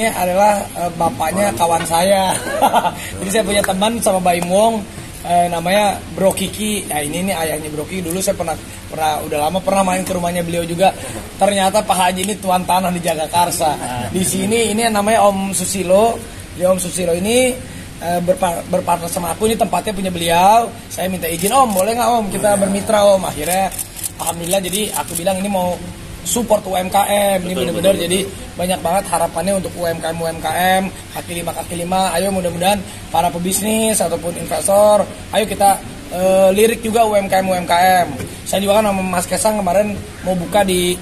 ini adalah bapaknya kawan saya. Jadi saya punya teman sama Baim Wong, namanya Bro Kiki. Nah ini ayahnya Bro Kiki. Dulu saya pernah udah lama pernah main ke rumahnya beliau juga. Ternyata Pak Haji ini tuan tanah di Jagakarsa. Di sini ini namanya Om Susilo. Ya Om Susilo ini berpartner sama aku, ini tempatnya punya beliau. Saya minta izin, Om boleh nggak Om kita bermitra Om. Akhirnya alhamdulillah, jadi aku bilang ini mau support UMKM. Ini benar-benar jadi banyak banget harapannya untuk UMKM kaki lima. Ayo mudah-mudahan para pebisnis ataupun investor, ayo kita lirik juga UMKM. Saya juga kan sama Mas Kesang kemarin mau buka di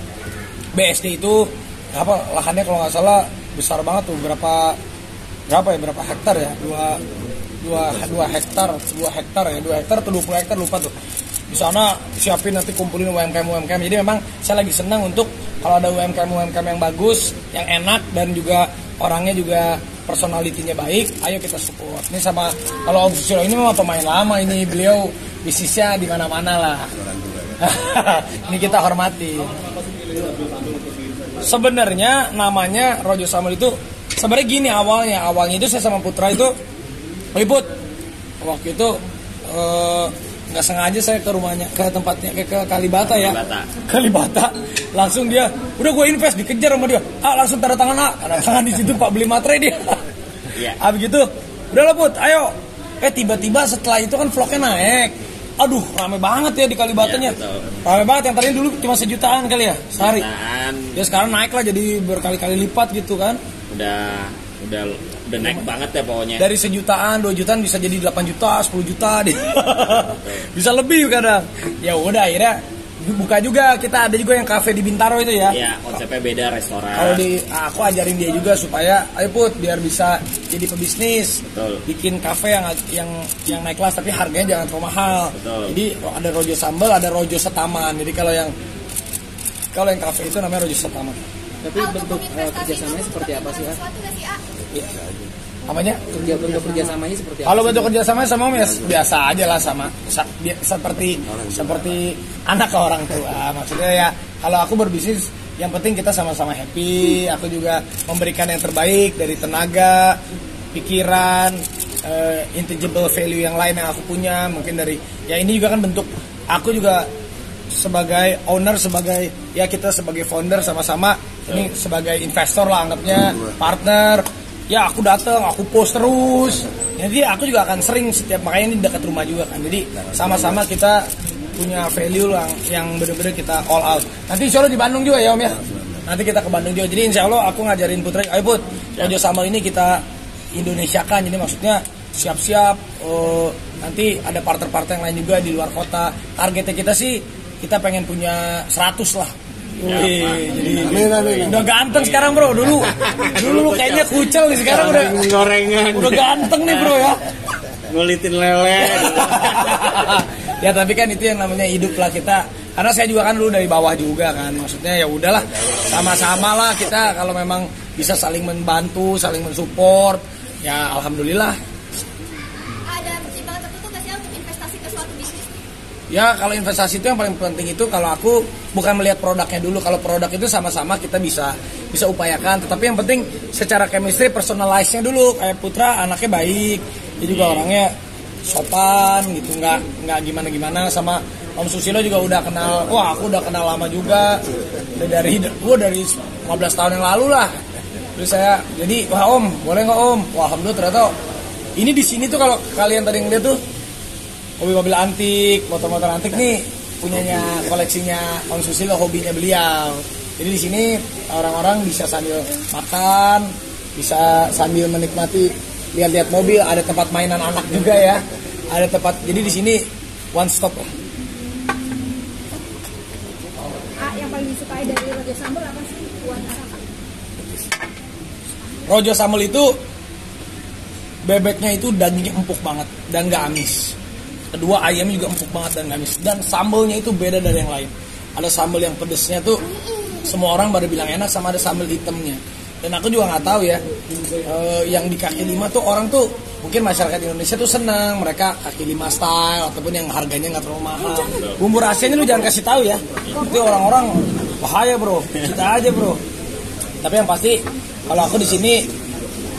BSD itu apa lahannya kalau nggak salah besar banget tuh, berapa hektar ya, 2 hektar ya, 2 hektar atau 20 hektar lupa tuh. Di sana siapin nanti kumpulin UMKM. Jadi memang saya lagi senang untuk kalau ada UMKM yang bagus, yang enak dan juga orangnya juga personalitinya baik, ayo kita support. Ini sama kalau Om Susilo ini memang pemain lama, ini beliau bisnisnya di mana-mana lah. Ini kita hormati. Sebenarnya namanya Rojo Sambal itu sebenarnya gini awalnya itu saya sama Putra itu Put, waktu itu nggak sengaja saya ke rumahnya, ke tempatnya ke Kalibata ya. Kalibata. Langsung dia, udah gue invest, dikejar sama dia. Langsung tanda tangan tanda tangan di situ Pak, beli materai dia. Iya. Habis gitu, udah lah Put, ayo. Tiba-tiba setelah itu kan vlognya naik. Aduh, rame banget ya di Kalibatanya. Ya, rame banget, yang tadinya dulu cuma 1 jutaan kali ya sehari. Ya sekarang naik lah jadi berkali-kali lipat gitu kan. Udah naik banget ya pokoknya. Dari 1 jutaan, 2 jutaan bisa jadi 8 juta, 10 juta deh. Bisa lebih kadang. Ya udah akhirnya buka juga, kita ada juga yang kafe di Bintaro itu ya. Iya, konsepnya beda, restoran. Kalau aku ajarin dia juga supaya ayo Put biar bisa jadi pebisnis. Betul. Bikin kafe yang naik kelas tapi harganya jangan terlalu mahal. Betul. Jadi ada Rojo Sambal, ada Rojo Setaman. Jadi kalau yang kafe itu namanya Rojo Setaman. Tapi bentuk kerjasamanya seperti apa sih, A? Iya. Apanya? Bentuk kerjasamanya seperti apa? Kalau bentuk kerjasamanya sama Om ya biasa aja lah, sama seperti anak ke orang tua. Maksudnya ya kalau aku berbisnis yang penting kita sama-sama happy. Aku juga memberikan yang terbaik dari tenaga, pikiran, intangible value yang lain yang aku punya. Mungkin dari ya ini juga kan bentuk aku juga sebagai owner, kita sebagai founder sama-sama ini sebagai investor lah anggapnya, partner. Ya aku datang, aku post terus. Jadi aku juga akan sering makanya ini dekat rumah juga kan. Jadi sama-sama kita punya value yang benar-benar kita all out. Nanti insya Allah di Bandung juga ya Om ya. Nanti kita ke Bandung juga. Jadi insya Allah aku ngajarin Putra, ayo Put, Rojo Sambal ini kita Indonesiakan. Jadi maksudnya siap-siap. Nanti ada partner-partner yang lain juga di luar kota. Targetnya kita sih kita pengen punya 100 lah. Jadi udah ganteng sekarang bro. Dulu kayaknya kucel nih, sekarang udah ganteng nih bro ya. Ngulitin lele. Ya tapi kan itu yang namanya hidup lah kita. Karena saya juga kan dulu dari bawah juga kan. Maksudnya ya udahlah, sama-sama lah kita kalau memang bisa saling membantu, saling mensupport. Ya alhamdulillah. Ada pertimbangan tertentu nggak sih untuk investasi ke suatu bisnis? Ya kalau investasi itu yang paling penting itu kalau aku bukan melihat produknya dulu. Kalau produk itu sama-sama kita bisa upayakan. Tetapi yang penting secara chemistry, personalize-nya dulu. Kayak Putra anaknya baik, dia juga orangnya sopan gitu, nggak gimana-gimana. Sama Om Susilo juga udah kenal. Wah aku udah kenal lama juga. Dari 15 tahun yang lalu lah. Terus saya jadi wah Om boleh nggak Om? Wah alhamdulillah ternyata ini di sini tuh kalau kalian tadi ngeliat tuh mobil-mobil antik, motor-motor antik nih punyanya koleksinya Om Susilo, hobinya beliau. Jadi di sini orang-orang bisa sambil makan, bisa sambil menikmati lihat-lihat mobil, ada tempat mainan anak juga ya. Ada tempat, jadi di sini one stop lah. Yang paling disukai dari Rojo Sambal apa sih buat anak? Rojo Sambal itu bebeknya itu dagingnya empuk banget dan gak amis. Kedua ayamnya juga empuk banget dan gamis. Dan sambalnya itu beda dari yang lain. Ada sambal yang pedesnya tuh semua orang baru bilang enak, sama ada sambal hitamnya. Dan aku juga nggak tahu ya, yang di kaki lima tuh orang tuh mungkin masyarakat Indonesia tuh senang mereka kaki lima style ataupun yang harganya nggak terlalu mahal. Bumbu rahasianya lu jangan kasih tahu ya. Itu orang-orang bahaya bro, kita aja bro. Tapi yang pasti Kalau aku di sini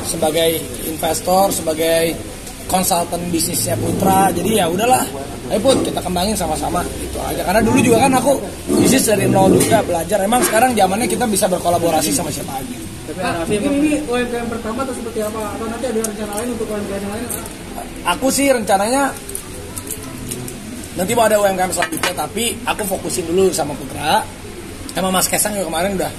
sebagai investor, sebagai konsultan bisnisnya Putra, jadi ya udahlah, ayo Put kita kembangin sama-sama itu aja. Karena dulu juga kan aku bisnis dari nol juga belajar. Emang sekarang zamannya kita bisa berkolaborasi sama siapa aja. Tapi Pak, Raffi ini UMKM pertama atau seperti apa? Atau nanti ada rencana lain untuk UMKM yang lain? Aku sih rencananya nanti mau ada UMKM selanjutnya, tapi aku fokusin dulu sama Putra. Sama Mas Kesang juga kemarin udah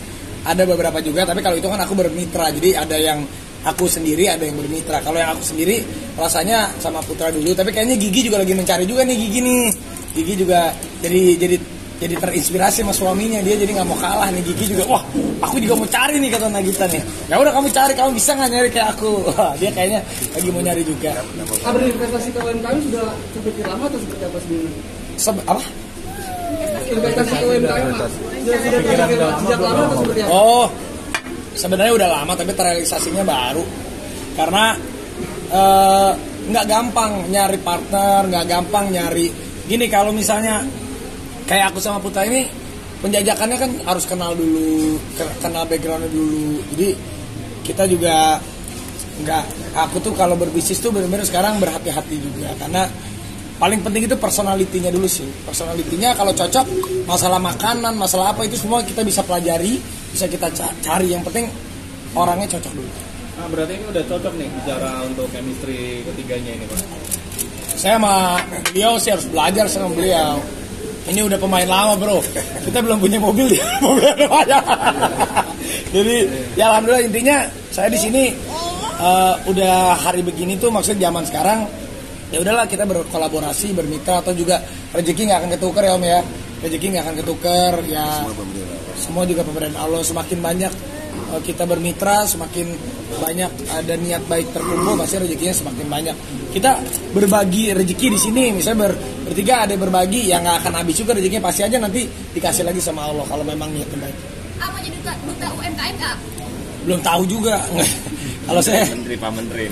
ada beberapa juga, tapi kalau itu kan aku bermitra, jadi ada yang aku sendiri, ada yang bermitra. Kalau yang aku sendiri rasanya sama Putra dulu, tapi kayaknya Gigi juga lagi mencari juga nih Gigi nih. Gigi juga jadi terinspirasi sama suaminya, dia jadi nggak mau kalah nih. Gigi juga, wah aku juga mau cari nih kata Nagita nih. Ya udah kamu cari, kamu bisa nggak nyari kayak aku? Wah, dia kayaknya lagi mau nyari juga. Berinvestasi ke UMKM sudah seperti lama atau seperti apa sebelumnya? Apa? Investasi ke UMKM sudah terpikir sejak lama atau seperti apa? Oh, sebenarnya udah lama tapi terrealisasinya baru. Karena nggak gampang nyari partner, nggak gampang nyari. Gini kalau misalnya kayak aku sama Putra ini penjajakannya kan harus kenal dulu, kenal backgroundnya dulu. Jadi kita juga aku tuh kalau berbisnis tuh benar-benar sekarang berhati-hati juga, karena paling penting itu personalitinya dulu sih. Personalitinya kalau cocok, masalah makanan, masalah apa itu semua kita bisa pelajari, bisa kita cari. Yang penting orangnya cocok dulu. Nah, berarti ini udah cocok nih bicara untuk chemistry ketiganya ini Pak. Saya sama beliau sih harus belajar sama beliau. Ini udah pemain lama bro. Kita belum punya mobil, dia mobil ada banyak. Jadi ya alhamdulillah, intinya saya di sini udah hari begini tuh, maksudnya zaman sekarang ya udahlah kita berkolaborasi, bermitra, atau juga rezeki nggak akan ketuker ya Om ya. Rezeki nggak akan ketuker ya. Semua juga pemberian Allah. Semakin banyak kita bermitra, semakin banyak ada niat baik terkumpul, pasti rezekinya semakin banyak. Kita berbagi rezeki di sini, misalnya bertiga ada berbagi, ya nggak akan habis juga rezekinya, pasti aja nanti dikasih lagi sama Allah kalau memang niatnya baik. Mau jadi duta UMKM nggak? Belum tahu juga. Kalau saya Pak Menteri.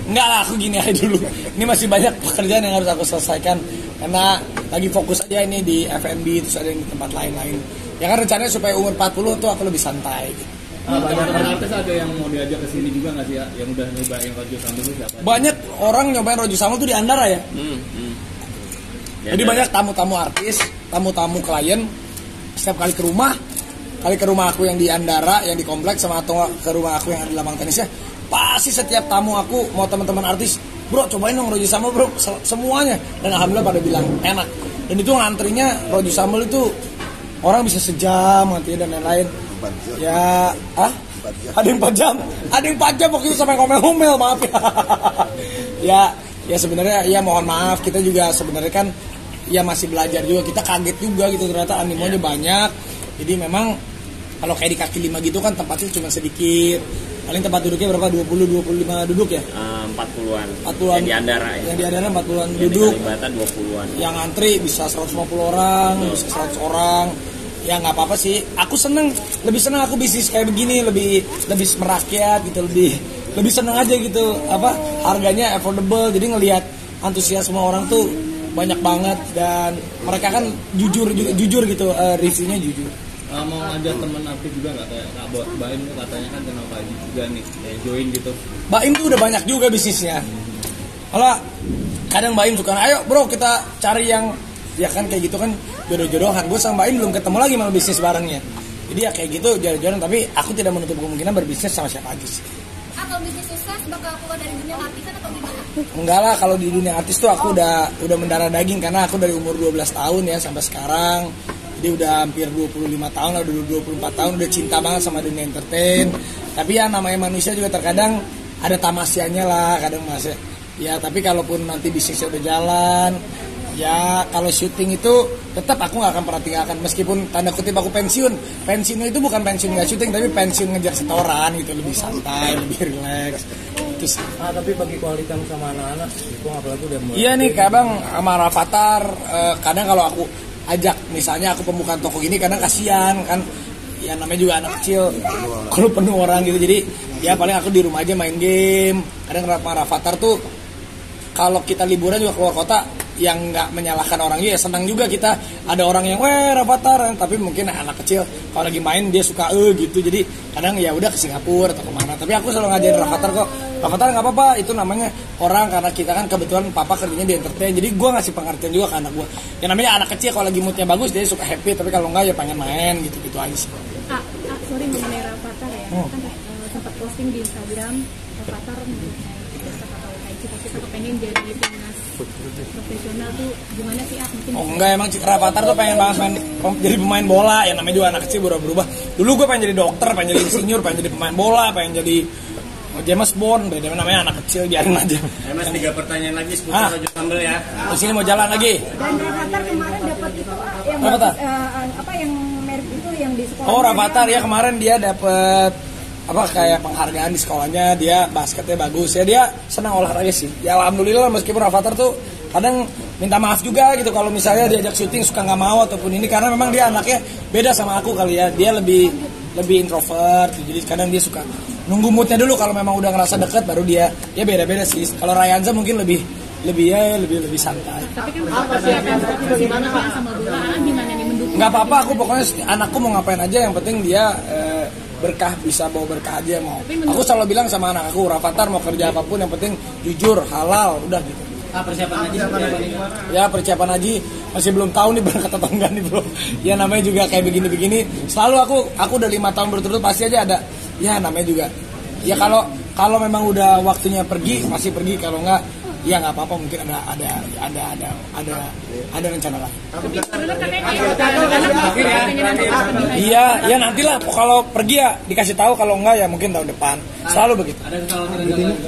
Enggak lah, aku gini aja dulu. Ini masih banyak pekerjaan yang harus aku selesaikan, karena lagi fokus aja ini di F&B, terus ada di tempat lain-lain. Ya kan rencananya supaya umur 40 tuh aku lebih santai gitu. Banyak artis ada yang mau diajak ke sini juga nggak sih ya? Yang udah nyobain Rojo Sambal itu siapa? Banyak orang nyobain Rojo Sambal tuh di Andara ya. Ya, Jadi banyak tamu-tamu artis, tamu-tamu klien setiap kali ke rumah aku yang di Andara, yang di kompleks, sama atau ke rumah aku yang ada di Labang Tenisnya, pasti setiap tamu aku mau teman-teman artis, bro cobain dong Rojo Sambal bro, semuanya. Dan alhamdulillah pada bilang enak. Dan itu ngantrinya Rojo Sambal itu orang bisa sejam nanti dan lain-lain. Ya, ada yang 4 jam. Ada yang 4 jam waktu itu sampai ngomel-ngomel, maaf ya. Ya sebenarnya ya mohon maaf, kita juga sebenarnya kan ya masih belajar juga. Kita kaget juga gitu, ternyata animonya banyak. Jadi memang kalau kayak di kaki 5 gitu kan tempatnya cuma sedikit. Paling tempat duduknya berapa? 20-25 duduk ya? 40-an. 40-an. Yang di Andara ya. Yang di Andara 40-an Yang duduk. Di Kalibata 20-an. Yang antri bisa 150 orang, bisa 100 orang. Ya nggak apa-apa sih. Aku lebih seneng aku bisnis kayak begini, lebih merakyat gitu, lebih seneng aja gitu. Harganya affordable, jadi ngelihat antusias semua orang tuh banyak banget, dan mereka kan jujur gitu, reviewnya jujur. Mau ngajak teman aktif juga nggak, kayak Kak Baim tuh katanya kan kenal Pak Haji juga nih, kayak join gitu. Baim tuh udah banyak juga bisnisnya. Kalau kadang Baim suka, ayo bro kita cari yang ya kan kayak gitu kan jodoh-jodohan. Gue sama Baim belum ketemu lagi malah bisnis barengnya. Jadi ya kayak gitu jodoh-jodohan, tapi aku tidak menutup kemungkinan berbisnis sama siapa aja sih. Kalau bisnis sukses bakal keluar dari dunia artisan atau gimana? Enggak lah, kalau di dunia artis tuh aku udah mendarah daging, karena aku dari umur 12 tahun ya sampai sekarang. Jadi udah hampir 25 tahun lah, udah 24 tahun udah cinta banget sama dunia entertain. Tapi ya namanya manusia juga terkadang ada tamasianya lah, kadang masih. Ya tapi kalaupun nanti bisnisnya udah jalan, ya kalau syuting itu tetap aku nggak akan pernah tinggalkan, meskipun tanda kutip aku pensiunnya itu bukan pensiun nggak syuting, tapi pensiun ngejar setoran gitu, lebih santai, lebih relax. Terus tapi bagi kualitas sama anak-anak itu apalagi udah mulai. iya nih kayak bang sama Rafathar, kadang kalau aku ajak misalnya aku pembukaan toko gini, kadang kasihan kan, ya namanya juga anak kecil kalau penuh orang gitu. Jadi ya paling aku di rumah aja main game. Kadang sama Rafathar tuh kalau kita liburan juga keluar kota, yang nggak menyalahkan orang ya senang juga kita ada orang yang Rafathar, tapi mungkin anak kecil kalau lagi main dia suka gitu, jadi kadang ya udah ke Singapura atau kemana, tapi aku selalu ngajarin Rafathar kok, Rafathar nggak apa-apa, itu namanya orang, karena kita kan kebetulan papa kerjanya di entertain, jadi gue ngasih pengertian juga ke anak gue, yang namanya anak kecil kalau lagi moodnya bagus dia suka happy, tapi kalau nggak ya pengen main gitu aja sih. Sorry mengenai Rafathar ya, kan sempat posting di Instagram Rafathar cita-cita pengen jadi timnas profesional tuh gimana sih mungkin? Oh enggak, emang Rafathar tuh pengen banget jadi pemain bola, ya namanya juga anak kecil berubah. Dulu gue pengen jadi dokter, pengen jadi insinyur, pengen jadi pemain bola, pengen jadi James Bond, beda namanya anak kecil, biarin aja. Mas 3 pertanyaan lagi seputar Raja Sambel ya. Di sini mau jalan lagi. Dan Rafathar kemarin dapat itu yang apa yang merit itu yang di sekolah. Oh Rafathar ya kemarin dia dapat apa kayak penghargaan di sekolahnya, dia basketnya bagus ya, dia senang olahraga sih ya, alhamdulillah. Meskipun Rafathar tuh kadang minta maaf juga gitu kalau misalnya diajak syuting suka nggak mau ataupun ini, karena memang dia anaknya beda sama aku kali ya, dia lebih introvert gitu. Jadi kadang dia suka nunggu moodnya dulu, kalau memang udah ngerasa deket baru dia ya beda-beda sih. Kalau Ryanza mungkin lebih santai. Tapi kan persiapan bagaimana sama bola gimana nih mendukung? Nggak apa-apa, aku pokoknya anakku mau ngapain aja yang penting dia berkah, bisa bawa berkah aja mau. Aku selalu bilang sama anak aku, Rafathar mau kerja apapun yang penting jujur, halal, udah gitu. Persiapan haji ya persiapan haji masih belum tahu nih berangkat atau enggak nih bro. Ya namanya juga kayak begini-begini. Selalu aku udah 5 tahun berturut-turut pasti aja ada. Ya namanya juga. Ya kalau memang udah waktunya pergi masih pergi, kalau enggak ya nggak apa-apa, mungkin ada rencana lain. Iya, ya nantilah kalau pergi ya dikasih tahu, kalau enggak ya mungkin tahun depan. Selalu begitu. Ada kekhawatiran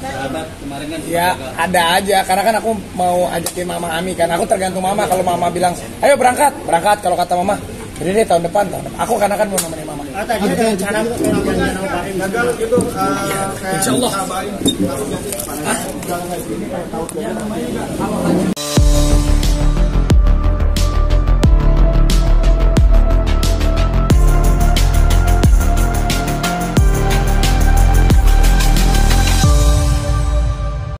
sahabat kemarin kan? Ya ada aja, karena kan aku mau ajakin Mama Ami kan. Aku tergantung Mama, kalau Mama bilang, ayo berangkat. Kalau kata Mama, jadi deh tahun depan. Aku karena kan mau nemenin Mama. Tadi ada rencana gagal gitu, Insya Allah.